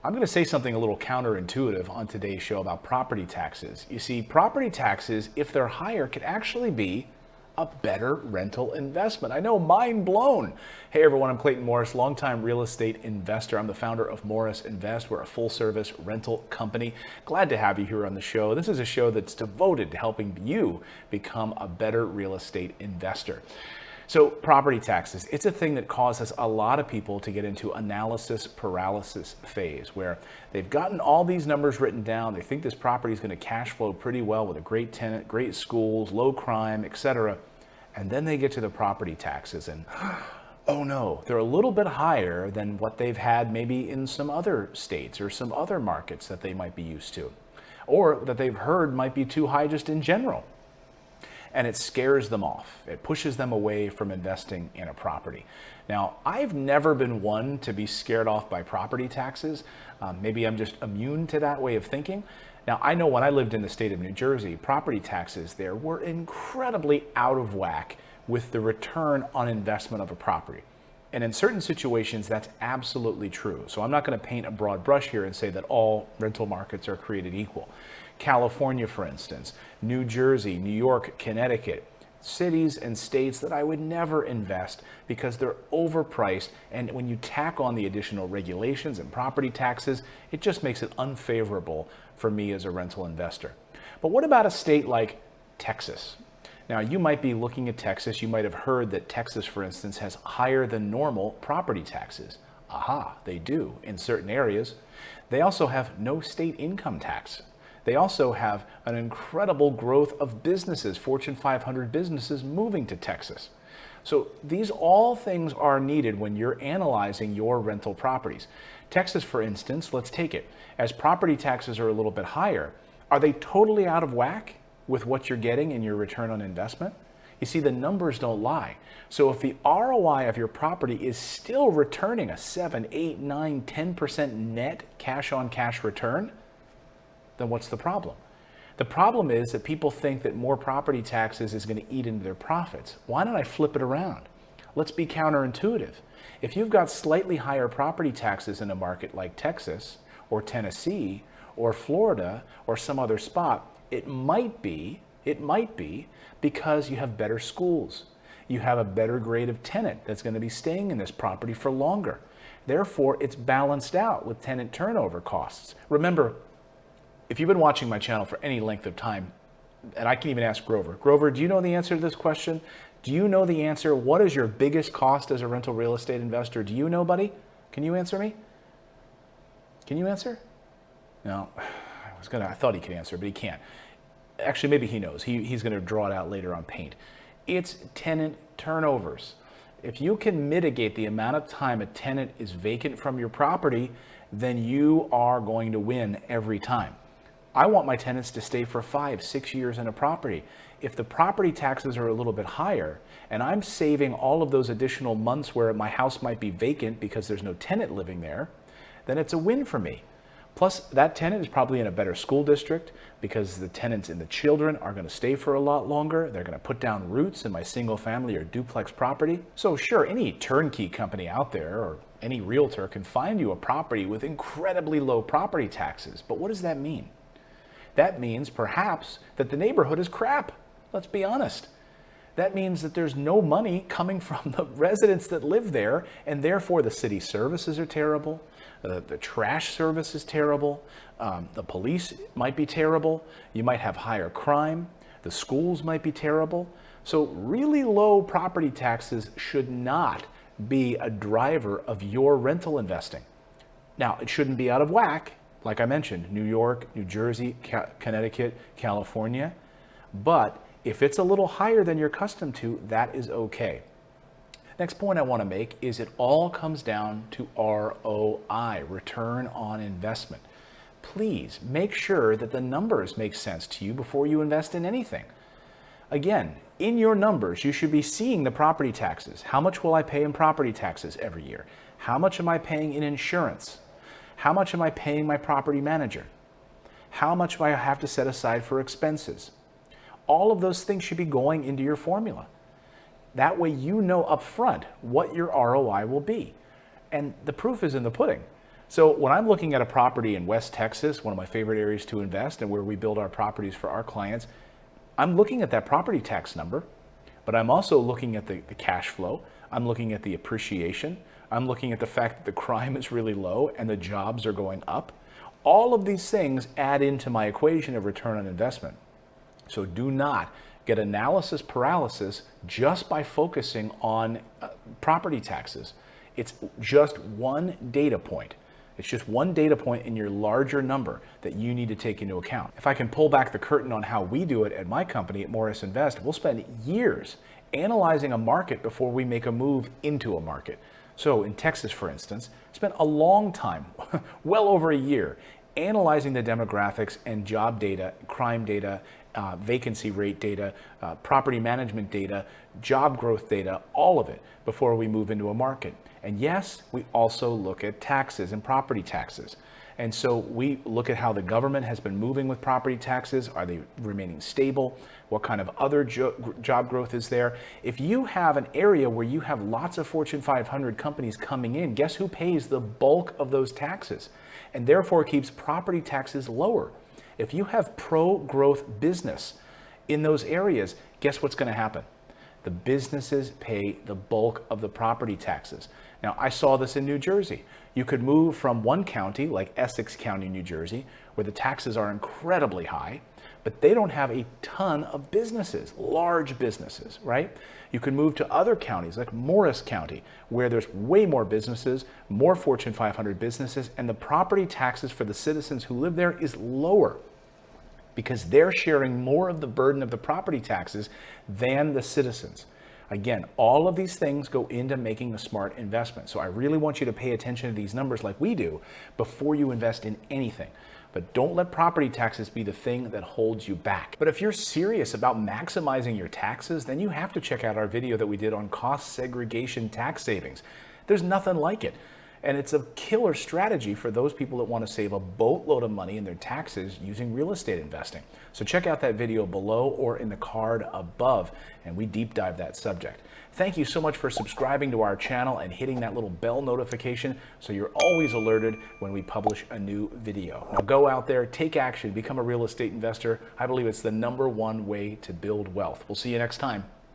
I'm going to say something a little counterintuitive on today's show about property taxes. You see, property taxes, if they're higher, could actually be a better rental investment. I know, mind blown. Hey everyone, I'm Clayton Morris, longtime real estate investor. I'm the founder of Morris Invest. We're a full service rental company. Glad to have you here on the show. This is a show that's devoted to helping you become a better real estate investor. So property taxes, it's a thing that causes a lot of people to get into analysis paralysis phase, where they've gotten all these numbers written down. They think this property is going to cash flow pretty well with a great tenant, great schools, low crime, etc. And then they get to the property taxes and oh no, they're a little bit higher than what they've had maybe in some other states or some other markets that they might be used to, or that they've heard might be too high just in general. And it scares them off. It pushes them away from investing in a property. Now, I've never been one to be scared off by property taxes. Maybe I'm just immune to that way of thinking. Now, I know when I lived in the state of New Jersey, property taxes there were incredibly out of whack with the return on investment of a property. And in certain situations, that's absolutely true. So I'm not going to paint a broad brush here and say that all rental markets are created equal. California, for instance, New Jersey, New York, Connecticut, cities and states that I would never invest because they're overpriced. And when you tack on the additional regulations and property taxes, it just makes it unfavorable for me as a rental investor. But what about a state like Texas? Now, you might be looking at Texas. You might have heard that Texas, for instance, has higher than normal property taxes. Aha, they do in certain areas. They also have no state income tax. They also have an incredible growth of businesses, Fortune 500 businesses moving to Texas. So these all things are needed when you're analyzing your rental properties. Texas, for instance, let's take it. As property taxes are a little bit higher, are they totally out of whack with what you're getting in your return on investment? You see, the numbers don't lie. So if the ROI of your property is still returning a 7, 8, 9, 10% net cash on cash return, then what's the problem? The problem is that people think that more property taxes is going to eat into their profits. Why don't I flip it around? Let's be counterintuitive. If you've got slightly higher property taxes in a market like Texas or Tennessee or Florida or some other spot, it might be because you have better schools. You have a better grade of tenant that's going to be staying in this property for longer. Therefore, it's balanced out with tenant turnover costs. Remember, if you've been watching my channel for any length of time, and I can even ask Grover. Grover, do you know the answer to this question? Do you know the answer? What is your biggest cost as a rental real estate investor? Do you know, buddy? Can you answer me? Can you answer? No, I thought he could answer, but he can't. Actually, maybe he knows. He's going to draw it out later on paint. It's tenant turnovers. If you can mitigate the amount of time a tenant is vacant from your property, then you are going to win every time. I want my tenants to stay for 5, 6 years in a property. If the property taxes are a little bit higher and I'm saving all of those additional months where my house might be vacant because there's no tenant living there, then it's a win for me. Plus, that tenant is probably in a better school district because the tenants and the children are going to stay for a lot longer. They're going to put down roots in my single family or duplex property. So sure, any turnkey company out there or any realtor can find you a property with incredibly low property taxes. But what does that mean? That means perhaps that the neighborhood is crap. Let's be honest. That means that there's no money coming from the residents that live there, and therefore the city services are terrible, the trash service is terrible, the police might be terrible, you might have higher crime, the schools might be terrible. So really low property taxes should not be a driver of your rental investing. Now, it shouldn't be out of whack. Like I mentioned, New York, New Jersey, Connecticut, California. But if it's a little higher than you're accustomed to, that is okay. Next point I want to make is it all comes down to ROI, return on investment. Please make sure that the numbers make sense to you before you invest in anything. Again, in your numbers, you should be seeing the property taxes. How much will I pay in property taxes every year? How much am I paying in insurance? How much am I paying my property manager? How much do I have to set aside for expenses? All of those things should be going into your formula. That way you know up front what your ROI will be. And the proof is in the pudding. So when I'm looking at a property in West Texas, one of my favorite areas to invest and where we build our properties for our clients, I'm looking at that property tax number, but I'm also looking at the cash flow. I'm looking at the appreciation. I'm looking at the fact that the crime is really low and the jobs are going up. All of these things add into my equation of return on investment. So do not get analysis paralysis just by focusing on property taxes. It's just one data point. It's just one data point in your larger number that you need to take into account. If I can pull back the curtain on how we do it at my company, at Morris Invest, we'll spend years analyzing a market before we make a move into a market. So in Texas, for instance, spent a long time, well over a year, analyzing the demographics and job data, crime data, vacancy rate data, property management data, job growth data, all of it before we move into a market. And yes, we also look at taxes and property taxes. And so we look at how the government has been moving with property taxes. Are they remaining stable? What kind of other job growth is there? If you have an area where you have lots of Fortune 500 companies coming in, guess who pays the bulk of those taxes? And therefore keeps property taxes lower. If you have pro-growth business in those areas, guess what's going to happen? The businesses pay the bulk of the property taxes. Now, I saw this in New Jersey. You could move from one county, like Essex County, New Jersey, where the taxes are incredibly high, but they don't have a ton of businesses, large businesses, right? You can move to other counties, like Morris County, where there's way more businesses, more Fortune 500 businesses, and the property taxes for the citizens who live there is lower, because they're sharing more of the burden of the property taxes than the citizens. Again, all of these things go into making a smart investment. So I really want you to pay attention to these numbers like we do before you invest in anything. But don't let property taxes be the thing that holds you back. But if you're serious about maximizing your taxes, then you have to check out our video that we did on cost segregation tax savings. There's nothing like it. And it's a killer strategy for those people that want to save a boatload of money in their taxes using real estate investing. So check out that video below or in the card above, and we deep dive that subject. Thank you so much for subscribing to our channel and hitting that little bell notification so you're always alerted when we publish a new video. Now go out there, take action, become a real estate investor. I believe it's the #1 way to build wealth. We'll see you next time.